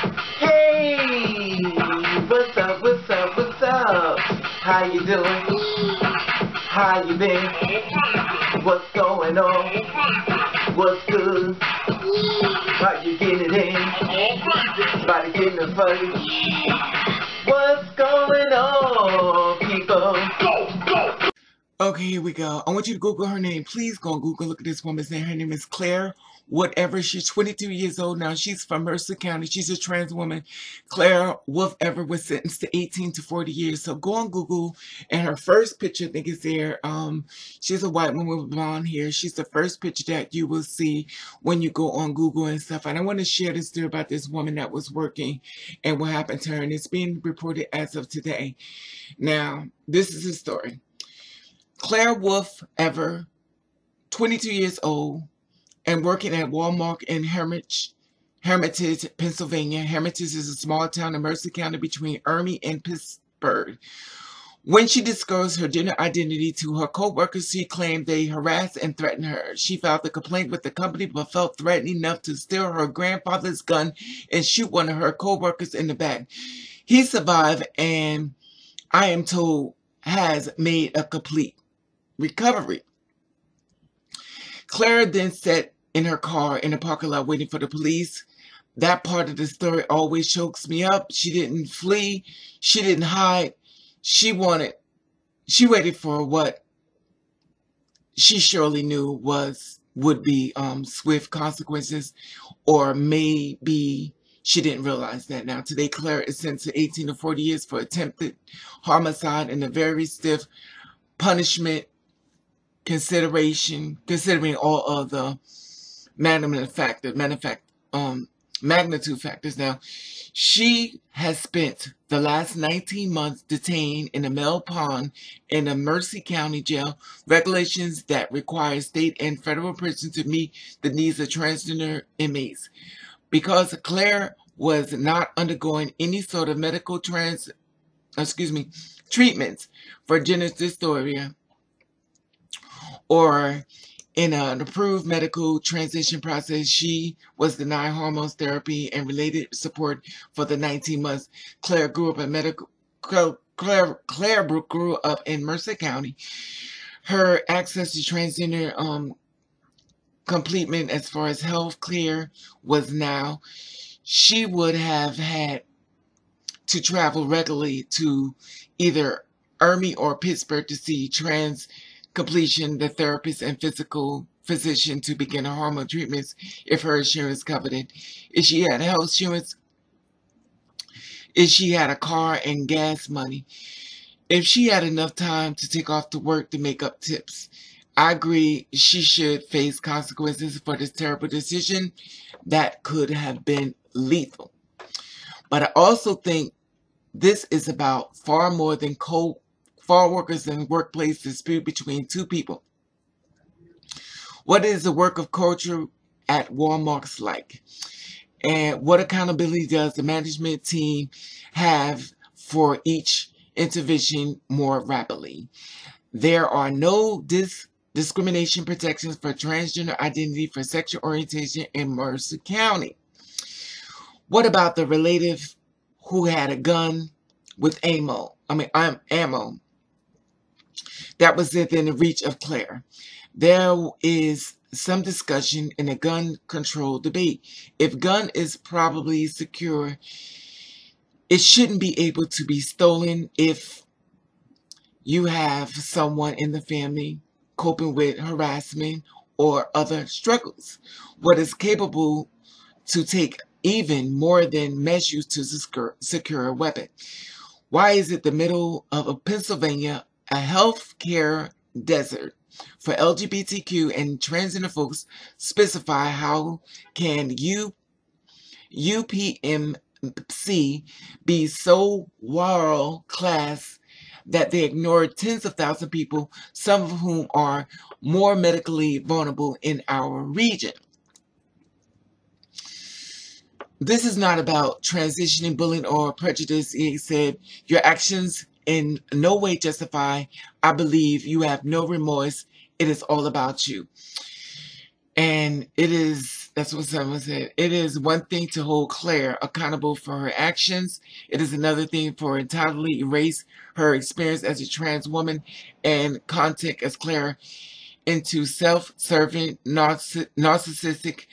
Hey, what's up, what's up, what's up? How you doing? How you been? What's going on? What's good? How you getting it in? Body getting it funny? What's going on, people? Okay, here we go. I want you to Google her name. Please go on Google. Look at this woman's name. Her name is Claire Whatever. She's 22 years old now. She's from Mercer County. She's a trans woman. Claire Wolfever was sentenced to 18 to 40 years. So go on Google. And her first picture, I think, is there. She's a white woman with blonde hair. She's the first picture that you will see when you go on Google and stuff. And I want to share this story about this woman that was working and what happened to her. And it's being reported as of today. Now, this is the story. Claire Wolfever, 22 years old, and working at Wal-Mart in Hermitage, Pennsylvania. Hermitage is a small town in Mercer County between Erie and Pittsburgh. When she disclosed her gender identity to her coworkers, she claimed they harassed and threatened her. She filed a complaint with the company but felt threatened enough to steal her grandfather's gun and shoot one of her coworkers in the back. He survived and, I am told, has made a complete recovery. Claire then sat in her car in the parking lot waiting for the police. That part of the story always chokes me up. She didn't flee. She didn't hide. She waited for what she surely knew would be swift consequences, or maybe she didn't realize that. Now, today, Claire is sentenced to 18 to 40 years for attempted homicide and a very stiff punishment considering all of the magnitude factors. Now, she has spent the last 19 months detained in a male pond in a Mercer County jail. Regulations that require state and federal prisons to meet the needs of transgender inmates. Because Claire was not undergoing any sort of medical treatments for gender dysphoria, or in an approved medical transition process, she was denied hormone therapy and related support for the 19 months. Claire grew up in Mercer County. Her access to transgender complement as far as health care was now. She would have had to travel regularly to either Erie or Pittsburgh to see trans completion, the therapist and physical physician to begin her hormone treatments if her insurance covered it. If she had health insurance, if she had a car and gas money, if she had enough time to take off to work to make up tips. I agree she should face consequences for this terrible decision that could have been lethal. But I also think this is about far more than workers and workplace dispute between two people. What is the work of culture at Wal-Mart like? And what accountability does the management team have for each intervention more rapidly? There are no discrimination protections for transgender identity for sexual orientation in Mercer County. What about the relative who had a gun with ammo that was within the reach of Claire? There is some discussion in a gun control debate. If gun is probably secure, it shouldn't be able to be stolen if you have someone in the family coping with harassment or other struggles. What is capable to take even more than measures to secure a weapon? Why is it the middle of Pennsylvania, a health care desert for LGBTQ and transgender folks? Specify how can UPMC be so world class that they ignore tens of thousands of people, some of whom are more medically vulnerable in our region? This is not about transitioning, bullying, or prejudice. He said, your actions in no way justify. I believe you have no remorse. It is all about you. And that's what someone said, it is one thing to hold Claire accountable for her actions. It is another thing for entirely erase her experience as a trans woman and contact as Claire into self-serving, narcissistic,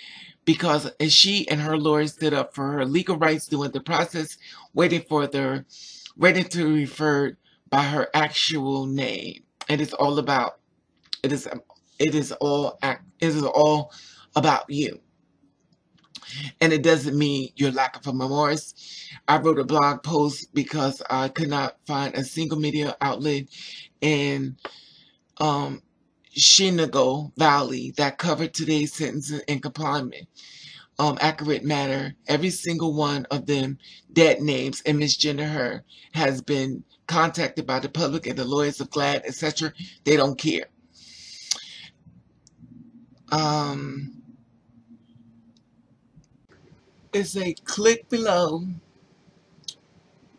because she and her lawyers stood up for her legal rights during the process, waiting to be referred by her actual name. It is all about it is all about you, and it doesn't mean your lack of remorse. I wrote a blog post because I could not find a single media outlet in Shenango Valley that covered today's sentencing and confinement accurate matter. Every single one of them dead names and misgender her has been contacted by the public and the lawyers of GLAAD, etc. They don't care. It's a click below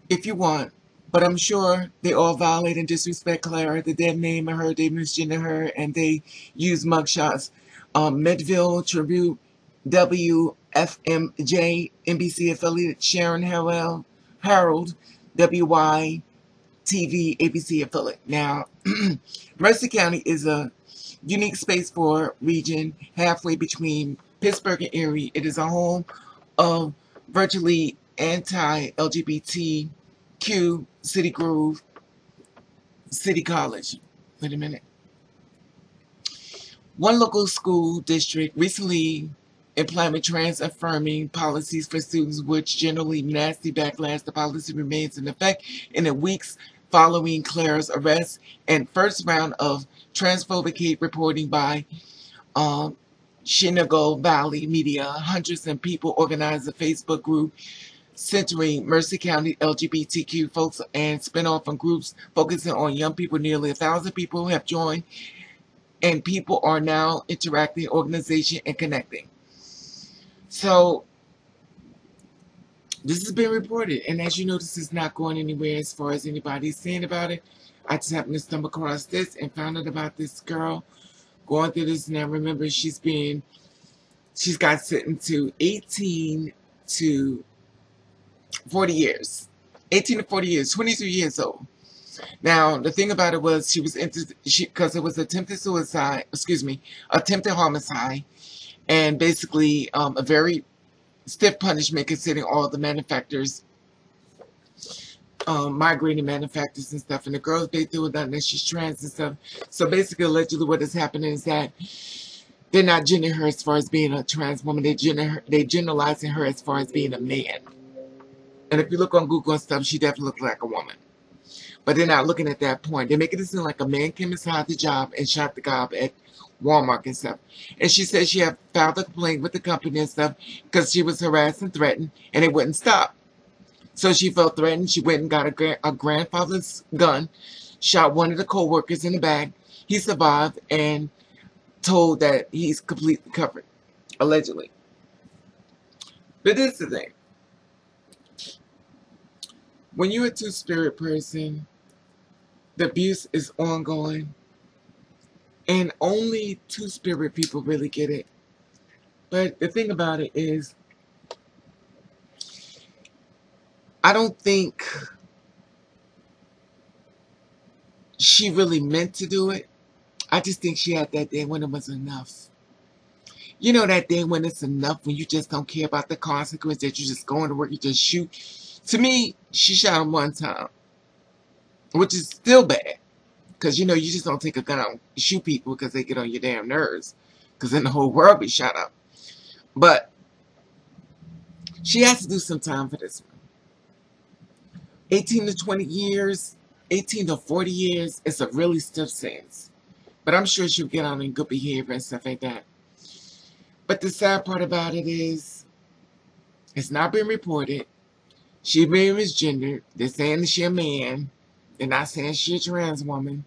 if you want, but I'm sure they all violate and disrespect Clara. The dead name of her, they misgender her, and they use mugshots. Medville Tribute, WFMJ, NBC affiliate, Sharon Harold, WY TV, ABC affiliate. Now, Mercer County is a unique space for region halfway between Pittsburgh and Erie. It is a home of virtually anti-LGBTQ City Grove City College. Wait a minute. One local school district recently implemented trans-affirming policies for students, which generally nasty backlash. The policy remains in effect in the weeks following Claire's arrest and first round of transphobic hate reporting by Shenango Valley media. Hundreds of people organized a Facebook group centering Mercer County LGBTQ folks and spin-off from groups focusing on young people. Nearly 1,000 people have joined, and people are now interacting, organization, and connecting. So this has been reported, and as you know, this is not going anywhere as far as anybody's saying about it. I just happened to stumble across this and found out about this girl going through this. Now remember, she's got sentenced to 18 to 40 years. 18 to 40 years, 23 years old. Now, the thing about it was because it was attempted homicide, and basically a very stiff punishment considering all the manufacturers, migrating manufacturers and stuff, and the girl's basically with that, and she's trans and stuff. So basically, allegedly, what is happening is that they're not gendering her as far as being a trans woman. They're generalizing her as far as being a man. And if you look on Google and stuff, she definitely looks like a woman. But they're not looking at that point. They're making it seem like a man came inside the job and shot the guy up at Wal-Mart and stuff. And she said she had filed a complaint with the company and stuff because she was harassed and threatened, and it wouldn't stop. So she felt threatened. She went and got a grandfather's gun, shot one of the coworkers in the back. He survived and told that he's completely covered, allegedly. But this is the thing. When you're a two-spirit person, the abuse is ongoing, and only two-spirit people really get it. But the thing about it is, I don't think she really meant to do it. I just think she had that day when it was enough. You know, that day when it's enough, when you just don't care about the consequence, that you just go into work, you just shoot. To me, she shot him one time, which is still bad. Because, you know, you just don't take a gun out and shoot people because they get on your damn nerves. Because then the whole world be shot up. But she has to do some time for this one. 18 to 20 years, 18 to 40 years, it's a really stiff sentence. But I'm sure she'll get on in good behavior and stuff like that. But the sad part about it is, it's not been reported. She being misgendered. They're saying that she's a man. They're not saying she's a trans woman.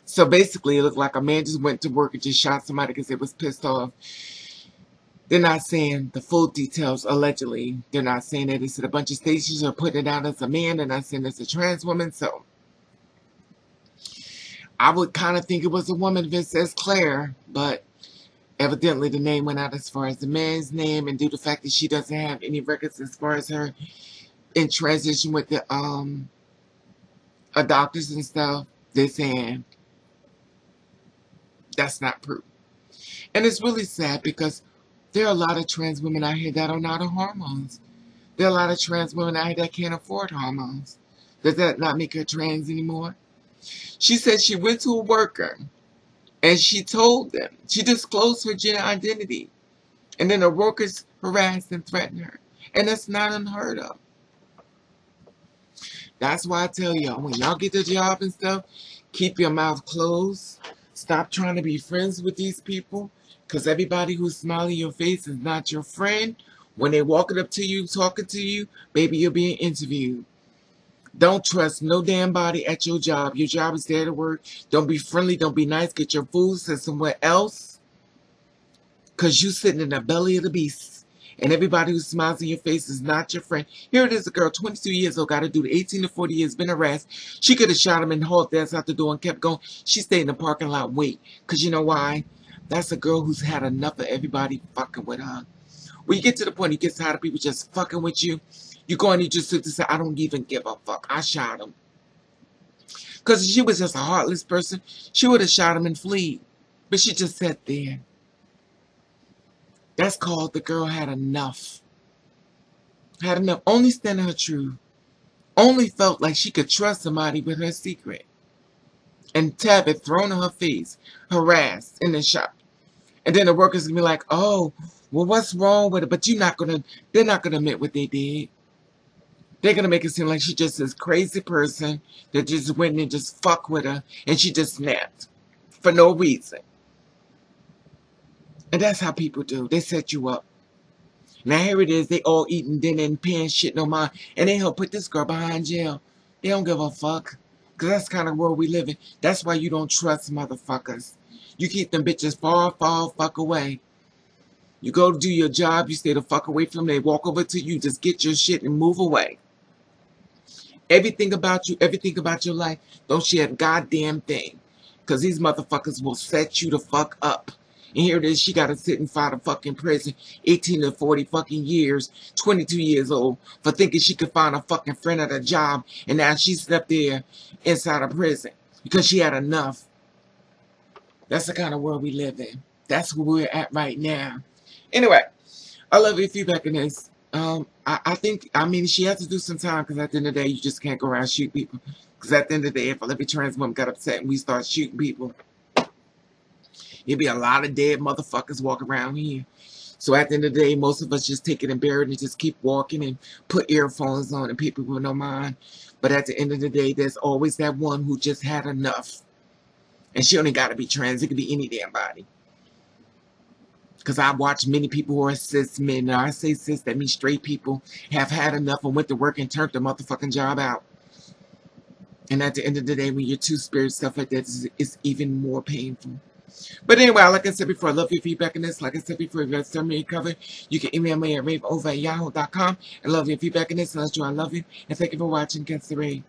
So basically, it looked like a man just went to work and just shot somebody because they was pissed off. They're not saying the full details, allegedly. They're not saying that. They said a bunch of stations are putting it out as a man. They're not saying it's a trans woman. So I would kind of think it was a woman if it says Claire. But Evidently, the name went out as far as the man's name, and due to the fact that she doesn't have any records as far as her in transition with the doctors and stuff, they're saying that's not proof. And it's really sad because there are a lot of trans women out here that are not on hormones. There are a lot of trans women out here that can't afford hormones. Does that not make her trans anymore? She said she went to a worker and she told them, she disclosed her gender identity. And then the workers harassed and threatened her. And that's not unheard of. That's why I tell y'all, when y'all get the job and stuff, keep your mouth closed. Stop trying to be friends with these people. Because everybody who's smiling in your face is not your friend. When they're walking up to you, talking to you, baby, you're being interviewed. Don't trust no damn body at your job. Your job is there to work. Don't be friendly. Don't be nice. Get your food sent somewhere else. Because you sitting in the belly of the beast. And everybody who smiles in your face is not your friend. Here it is, a girl, 22 years old, got to do 18 to 40 years, been harassed. She could have shot him and hauled their ass out the door and kept going. She stayed in the parking lot, wait. Because you know why? That's a girl who's had enough of everybody fucking with her. When you get to the point, you get tired of people just fucking with you. You go and you just sit to say, I don't even give a fuck. I shot him. Because if she was just a heartless person, she would have shot him and fled. But she just sat there. That's called the girl had enough. Had enough. Only standing her truth. Only felt like she could trust somebody with her secret. And to have it thrown in her face. Harassed and then shot. And then the workers can be like, oh, well, what's wrong with it? But they're not gonna admit what they did. They're gonna make it seem like she just this crazy person that just went in and just fucked with her and she just snapped. For no reason. And that's how people do. They set you up. Now here it is, they all eating dinner and paying shit no mind. And they help put this girl behind jail. They don't give a fuck. Because that's the kind of world we live in. That's why you don't trust motherfuckers. You keep them bitches far, far, fuck away. You go to do your job, you stay the fuck away from them. They walk over to you, just get your shit and move away. Everything about you, everything about your life, don't share a goddamn thing. Because these motherfuckers will set you the fuck up. And here it is, she got to sit inside a fucking prison, 18 to 40 fucking years, 22 years old, for thinking she could find a fucking friend at a job, and now she's up there inside a prison because she had enough. That's the kind of world we live in. That's where we're at right now. Anyway, I love your feedback on this. I mean, she has to do some time because at the end of the day, you just can't go around shooting people. Because at the end of the day, if every trans woman got upset and we start shooting people, there'd be a lot of dead motherfuckers walking around here. So at the end of the day, most of us just take it and bear it and just keep walking and put earphones on and people will no mind. But at the end of the day, there's always that one who just had enough. And she only got to be trans. It could be any damn body. Because I watch many people who are cis men. Now, I say cis, that means straight people have had enough and went to work and turned their motherfucking job out. And at the end of the day, when you're two-spirit, stuff like that, it's even more painful. But anyway, like I said before, I love your feedback on this. Like I said before, if you have something covered, you can email me at raveover@yahoo.com. I love your feedback on this. And I love you. And thank you for watching. Against the Rave.